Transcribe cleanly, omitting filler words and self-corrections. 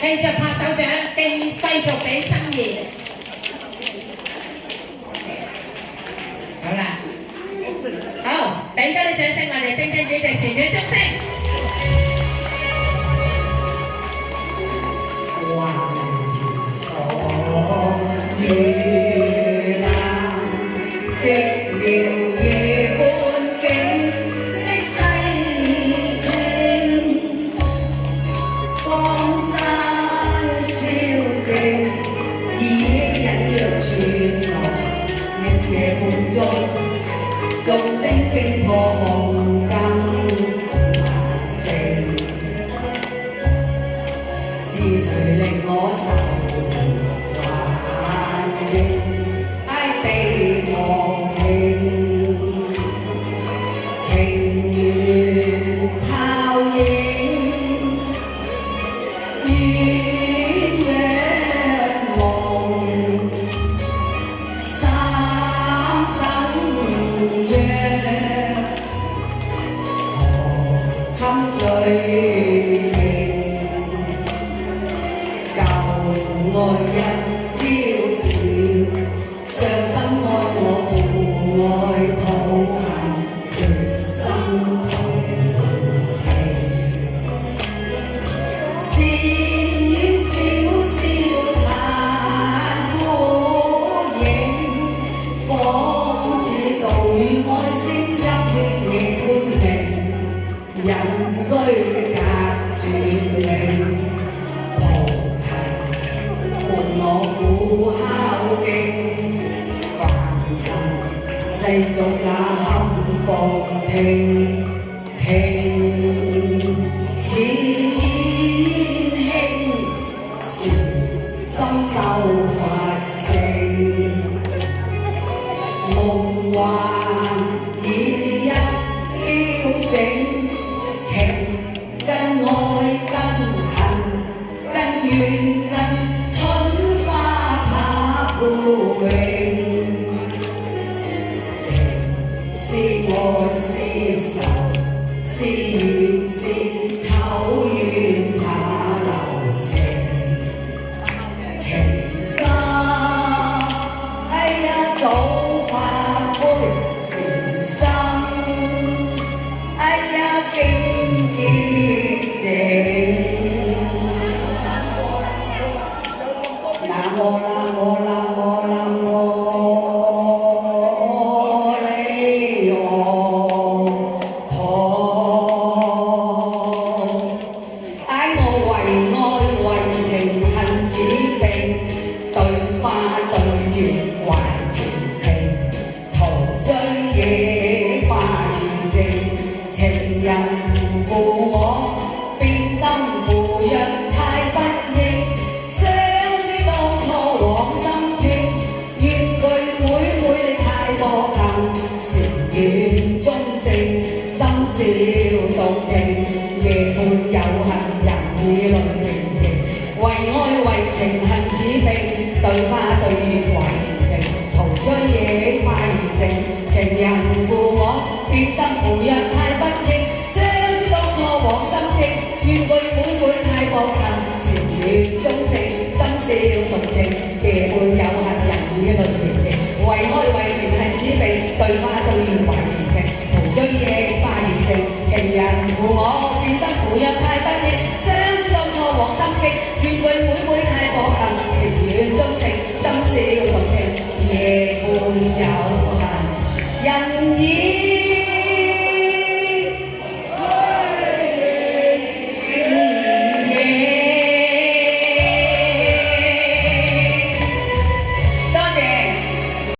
繼續拍手掌，繼續俾心意。好啦，好，俾多啲掌聲，我哋晶晶主席旋轉祝聲。月亮寂寥夜半景色凄清，荒山超靜，依稀隱約傳來日夜半中，眾聲驚破夢更成，是誰令我愁？世俗那堪放聽情似煙輕，時心收發聲，夢幻已一飄醒，情跟愛跟恨跟怨跟春花怕枯榮。是愛是愁，是怨是醜怨也留情，情深哎呀早化灰禪心，哎呀經潔淨，南無南無南無南無。夜半有恨人已淚盈盈，為愛為情恨似冰，對花對月懷前程，途追夜起花現靜，情人負我變心扶弱太不應，相思當初往心傾，怨句本會太薄近，禪院中聖深笑動聽，夜半有恨人已淚盈盈，為愛為情恨似冰，對花對月懷前程，途追夜起花現靜，情人負我。變心扶弱太不應，相思當初往心傾，怨句每每太薄近，禪院中聖深笑動聽，夜半有恨人已